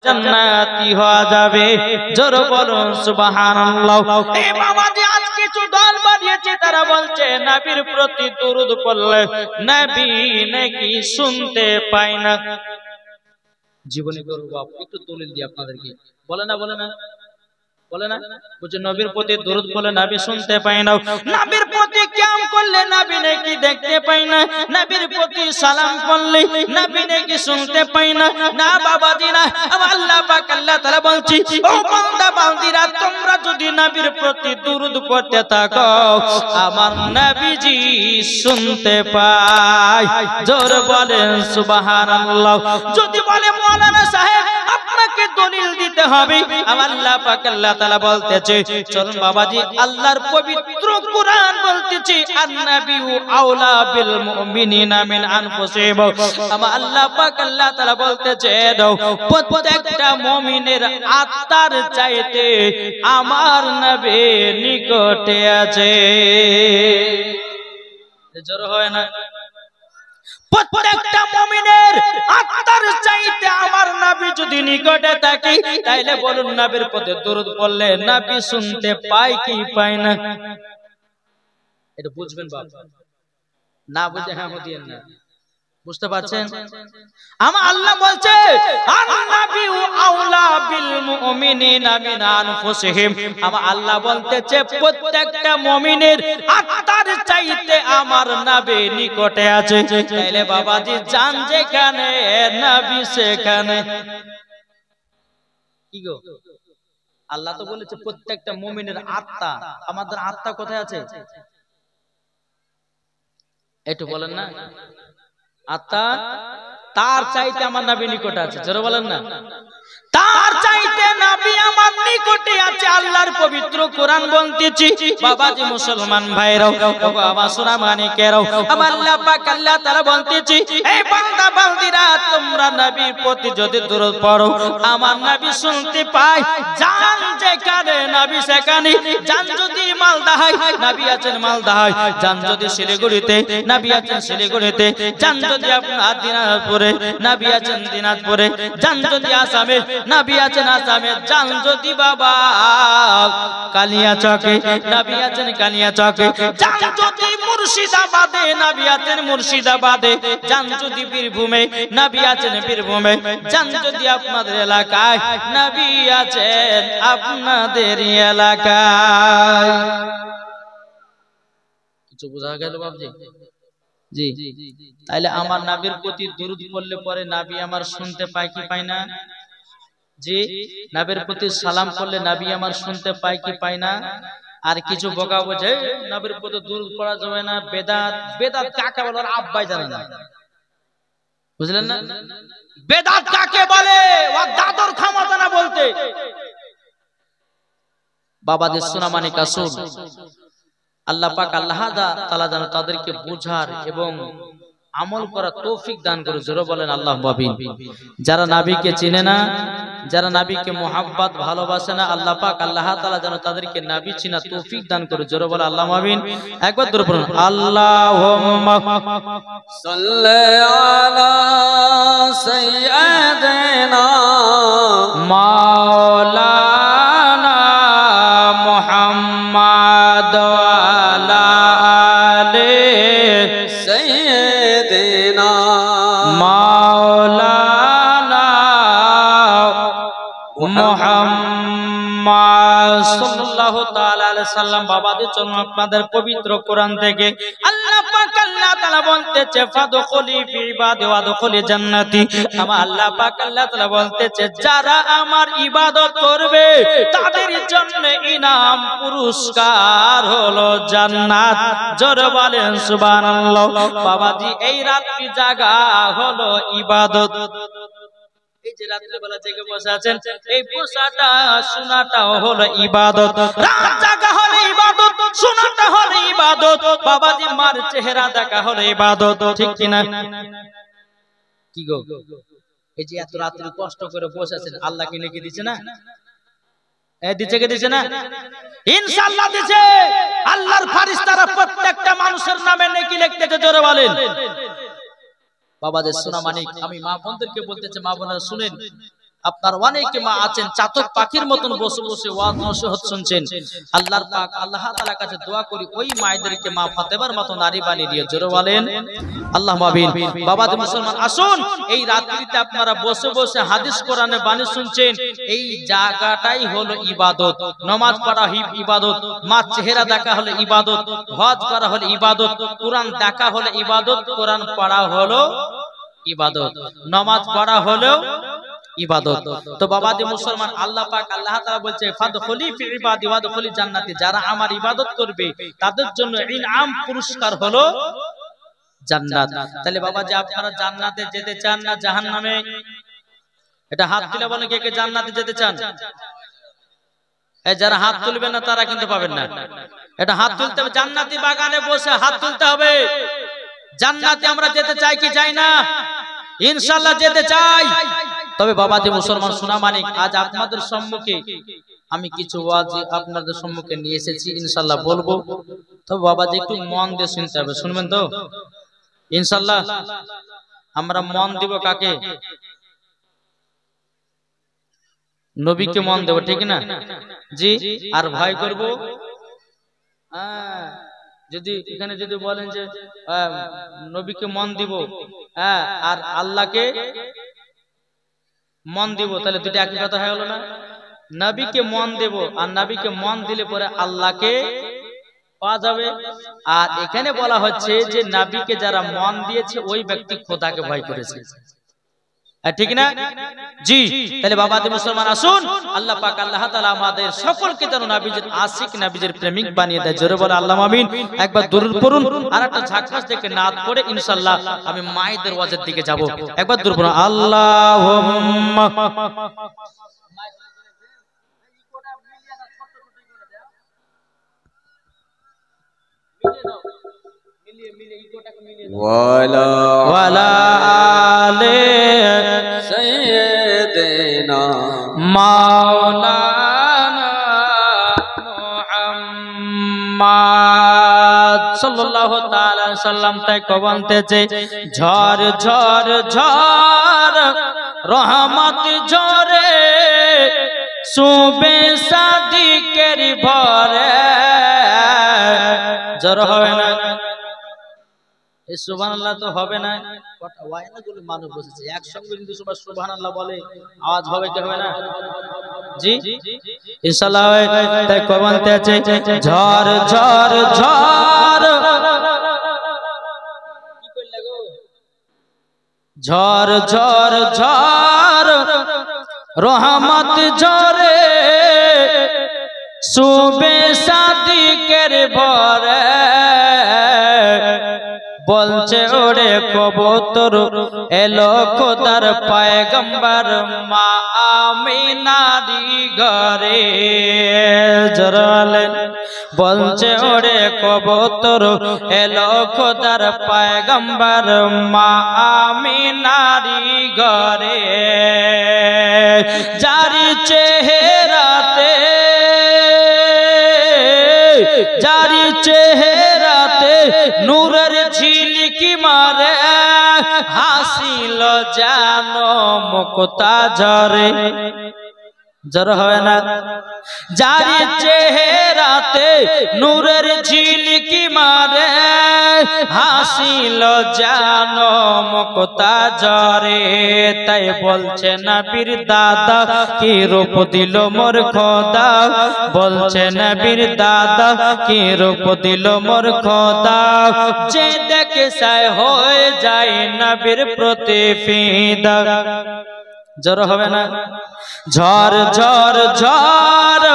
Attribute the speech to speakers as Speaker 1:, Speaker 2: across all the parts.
Speaker 1: জান্নাতি হওয়া যাবে। জোরে বলুন সুবহানাল্লাহ। এই বাবাজি আজ কিছু দল বানিয়েছে, তারা বলছে নবীর প্রতি দরুদ পড়লে নবী নাকি শুনতে পায় না। জীবনে করব একটু দলিল দিই আপনাদেরকে, বলে না বলে না বলে না, বুঝে নবীর প্রতি দরুদ পড়লে নবী শুনতে পায় না, নবীর প্রতি কিয়াম করলে নবী নাকি দেখতে পায় না, নবীর প্রতি সালাম করলে নবী নাকি শুনতে পায় না। না বাবাজি না, আল্লাহ পাক আল্লাহ তাআলা বলছি, ও বান্দা বান্দিরা তোমরা যদি নবীর প্রতি দরুদ পড়তে থাকো আমার নবীজি শুনতে পায়। জোরে বলেন সুবহানাল্লাহ। যদি বলে মাওলানা সাহেব আপনাকে দলিল দিতে হবে, আল্লাহ পাক আল্লাহ তাআলা বলতেছে, চলুন বাবাজি আল্লাহর পবিত্র কোরআন বলতেছে আন-নাবিয়্যু আওলা বিল মুমিনিনা মিন আনফুসিহিম। আল্লাহ পাক আল্লাহ তাআলা বলতেছে প্রত্যেকটা মুমিনের আত্মার চাইতে আমার নবী নিকটে আছে। জোর হয় না? প্রত্যেকটা মুমিনের আত্মার চাইতে আমার নবী যদি নিকটে থাকে, তাইলে বলুন নবীর প্রতি দরুদ পড়লে নবী শুনতে পায় কি পায় না? এটা বুঝবেন বাবা, না বুঝে হ্যাঁ বুঝিয়েন না। বুঝতে পারছেন? আমার আল্লাহ বলছে আন-নাবিয়্যু আওলা বিল মুমিনিনা মিন আনফুসিহিম। আমার আল্লাহ বলতেছে প্রত্যেকটা মুমিনের আত্মার চাইতে আমার নবী নিকটে আছে। তাইলে বাবাজি জান যেখানে নবী সেখানে। কি গো, আল্লাহ তো বলেছে প্রত্যেকটা মুমিনের আত্মা, আমাদের আত্মা কোথায় আছে একটু বলেন না? আত্মা তার চাইতে আমার নবী নিকটে আছে। জোরে বলেন না, তার চাইতে নবী আমার নিকটে আছে। আল্লাহর পবিত্র কোরআন বলতেছি বাবাজি মুসলমান ভাইরাও, ওগো আমার সোনা মানিকেরাও, আমার আল্লাহ পাক আল্লাহ তাআলা বলতেছি এই বান্দা বান্দিরা তোমরা নবীর প্রতি যদি দরুদ পড়ো আমার নবী শুনতে পায়। জান যেখানে নবী সেখানে। জান যদি মালদা হয় নবী আছেন মালদায়, জান যদি শিলিগুড়িতে নবী আছেন শিলিগুড়িতে, জান যদি আপনার দিনাজপুরে নবী আছেন দিনাজপুরে, জান যদি আসামে নবী আছেন আসামে, জান যদি বাবা কালিয়াচকে নবী আছেন কালিয়াচকে, জান যদি মুর্শিদাবাদে নবী আছেন মুর্শিদাবাদে, জান যদি বীরভূমে নবী আছেন বীরভূমে, জান যদি আপনাদের এলাকায় নবী আছেন আপনাদের এলাকায়। কিছু বোঝা গেল বাবজি? জি, তাইলে আমার নবীর প্রতি দরুদ পড়লে পরে নবী আমার শুনতে পায় কি পায় না? জি, নবীর প্রতি সালাম করলে নবী আমার শুনতে পায় কি পায় না? আর কিছু বকা বোঝে নবীর প্রতি দরুদ পড়া যাবে না, বেদাত। বেদাত কাকে বলে আব্বাই জানে না, বুঝলেন না? বেদাত কাকে বলে ও দাদর ক্ষমতা না বলতে। বাবাদের সোনা মানিক আসুন, আল্লাহ পাক আল্লাহ তাআলা যেন তাদেরকে বুঝার এবং আমল করার তৌফিক দান করে। জোরে বলেন আল্লাহুম্মা আমিন। যারা নবীকে চিনে না, যারা নবীকে মুহাব্বত ভালোবাসে না, আল্লাহ পাক আল্লাহ তাআলা যেন তাদেরকে নবী চিনা তৌফিক দান করে। জোরে বলেন আল্লাহুম্মা আমিন। একবার জোরে বলুন আল্লাহুম্মা সাল্লি আলা সাইয়্যিদিনা মাওলানা মুহাম্মদ ওয়া আলি সাইয়্যিদিনা মাওলানা মুহাম্মদ সাল্লাল্লাহু তাআলা আলাইহি সাল্লাম। বাবাদের জন্য আপনাদের পবিত্র কোরআন থেকে আল্লাহ পাক আল্লাহ তাআলা বলতেছে ফাদখুলি ফি ইবাদি ওয়াদখুলি জান্নাতি। আমার আল্লাহ পাক আল্লাহ তাআলা বলতেছে যারা আমার ইবাদত করবে তাদের জন্য ইনাম পুরস্কার হলো জান্নাত। জোরে বলেন সুবহানাল্লাহ। বাবাজি এই রাত্রি জাগা হলো ইবাদত। এই যে রাত্রি বেলা জেগে বসে আছেন, এই বসাটা শোনাটাও হলো ইবাদত। রাত জাগা হলো ইবাদত, শোনাটা হলো ইবাদত। বাবাজি মার চেহারা দেখা হলো ইবাদত, ঠিক কিনা? কি গো, এই যে এত রাত্রি কষ্ট করে বসে আছেন, আল্লাহ কি লিখে দিছে না? দিচ্ছে কে দিছে না? ইনশাআল্লাহ দিছে। আল্লাহর ফেরেশতারা প্রত্যেকটা মানুষের নামে নেকি লিখতেছে। জোরে বলেন। বাবাদের সোনা মানিক, আমি মা বোনদেরকে বলতেছে, মা বোনেরা শুনেন, আপনার অনেকে মা আছেন চাতক পাখির মতন বসে বসে ওয়াজ নসিহত শুনছেন। আল্লাহর পাক আল্লাহ তাআলার কাছে দোয়া করি ওই মায়েদেরকে মা ফাতেমার মতো নারী বানিয়ে দিয়ে। জোরে বলেন আল্লাহুম্মা আমিন। বাবাজি মুসলমান, আসুন এই রাত্রিতে আপনারা বসে বসে হাদিস কোরআনে বাণী শুনছেন, এই জায়গাটাই হলো ইবাদত। নামাজ পড়া ইবাদত, মা চেহারা দেখা হলো ইবাদত, হজ করা হলো ইবাদত, কোরআন দেখা হলো ইবাদত, কোরআন পড়া হলো ইবাদত, নামাজ পড়া হলো ইবাদত। তো বাবাজি মুসলমান, আল্লাহ পাক আল্লাহ তাআলা বলছে ফাদখুলি ফি ইবাদি ওয়াদখুলি জান্নাতি, যারা আমার ইবাদত করবে তাদের জন্য ইনআম পুরস্কার হলো জান্নাত। তাহলে বাবাজি আপনারা জান্নাতে যেতে চান না জাহান্নামে? এটা হাত তুলে বলেন কে কে জান্নাতে যেতে চান? এই যারা হাত তুলবে না তারা কিন্তু পাবেন না। এটা হাত তুলতে হবে, জান্নাতি বাগানে বসে হাত তুলতে হবে। জান্নাতে আমরা যেতে চাই কি চাই না? ইনশাআল্লাহ যেতে চাই। তবে বাবাজি মুসলমান সোনা মানিক, আজ আপনাদের সম্মুখে আমি কিছু ওয়াজ আপনাদের সম্মুখে নিয়ে এসেছি, ইনশাআল্লাহ বলবো। তবে বাবাজি একটু মন দিয়ে শুনতে হবে, শুনবেন তো ইনশাআল্লাহ? আমরা মন দিব কাকে? নবীকে মন দেব, ঠিক না জি? আর ভয় করব যদি এখানে যদি বলেন যে নবীকে মন দিব আর আল্লাহকে মন দিব, তাহলে দুটো একই কথা হয়ে গেল না? নবীকে মন দেব আর নবীকে মন দিলে পরে আল্লাহকে পাওয়া যাবে। আর এখানে বলা হচ্ছে যে নবীকে যারা মন দিয়েছে ওই ব্যক্তি খোদাকে ভয় করেছে, ঠিক না জি? তাহলে বাবাজি মুসলমান আসুন, আল্লাহ পাক আল্লাহ তাআলা আমাদের সকলকে যেন নবীর আশিক নবীর প্রেমিক বানিয়ে দেয়। জোরে বলে আল্লাহুম্মা আমিন। একবার দুরূদ পড়ুন, আর একটা ঝাঁকাস থেকে নাত পড়ে ইনশাআল্লাহ আমি মায়েদের ওয়াজের দিকে যাব। একবার দুরূদ পড়ুন, আল্লাহুম্মা ওয়ালা আলে সাইয়্যিদিনা মাওলানা মুহাম্মদ সাল্লাল্লাহু তাআলা সাল্লাম তাই কবনতেছে ঝড় ঝড় ঝড় রহমত ঝরে সুবে সাদিকের ভরে। ঝড় হবে না, এই সুবহানাল্লাহ তো হবে না। কটা ওয়াইনাগুলো মানুষ বসেছে একসঙ্গে যদি সবাই সুবহানাল্লাহ বলে আওয়াজ হবে কি হবে না জি? ইনশাআল্লাহ। তাই কবনতে আছে ঝড় ঝড় ঝড়, কি কইলা গো? ঝড় ঝড় ঝড় রহমত ঝরে সুবে সাদিকের ভরে। বলছে ওরে কবুতর এলো খোদার পয়গম্বর মা আমিনারি ঘরে। জরালেন বলছে ওরে কবুতর এলো খোদার পয়গম্বর মা আমিনারি ঘরে। জারি চেহারাতে জারি চেহারাতে নূরের ঝিলকি মারে হাসিল জানো মুক্তা ঝরে। জ্বর হয় না? জারি চেহারাতে নূরের ঝিলকি মারে হাসিল জানো মুক্তা ঝরে। তাই বলছে নবীর দাদা কি রূপ দিল মোর খোদা, বলছে নবীর দাদা কি রূপ দিল মোর খোদা। যে দেখে সায় হয়ে যায় নবীর প্রতি ফিদা। জ্বর হবে না? ঝড় ঝড় ঝড়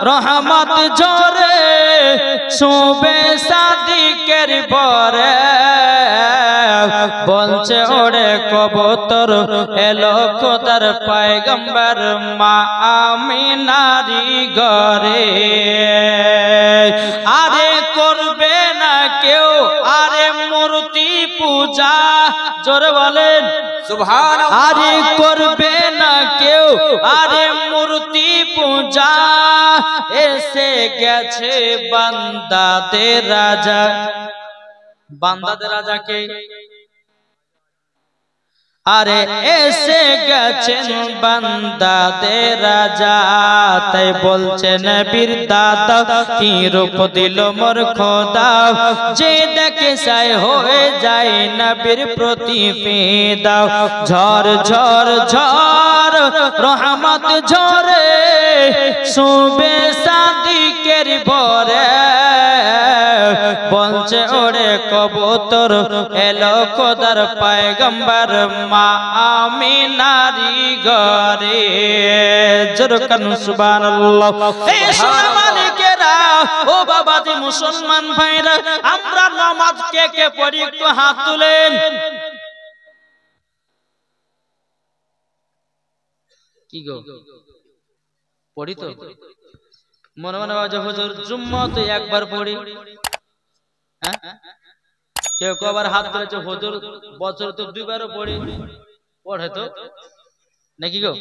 Speaker 1: রহমত ঝরে সুবে সাদিকের ভরে। বলছে ওরে কবুতর এলো খোদার পয়গম্বর মা আমিনারি ঘরে। আরে করবে না কেউ আরে মূর্তি পূজা, জোরে বলেন সুবহানাল্লাহ। আরে করবে না কেউ আরে মূর্তি পূজা, এসে গেছে বান্দাদের রাজা। বান্দাদের রাজাকে আরে এসে গেছেন বান্দাদের রাজা, তাই বলছে নবীর দাদা কি রূপ দিল মোর খোদা, যে দেখে চাই হয়ে যায় নবীর প্রতি ফিদা। ঝড় ঝড় ঝড় রহমত ঝরে শুবে সাদিকের ভরে, বলছে ওরে কবুতর এলো খোদার পয়গম্বর মা আমিনারি ঘরে। জোরকান সুবহানাল্লাহ। এই সোনার মালিকেরা, ও বাবাজি মুসলমান ভাইরা, আমরা নামাজ কে কে পড়ি একটু হাত তুলেন। কি গো পড়ি তো? মনে মনে বাজে হুজুর জুম্মা তো একবার পড়ি। হ্যাঁ, কেউ কেউ আবার হাত তুলেছে হুজুর বছর তো দুইবারও পড়ি। পড়ে তো নাকি গো?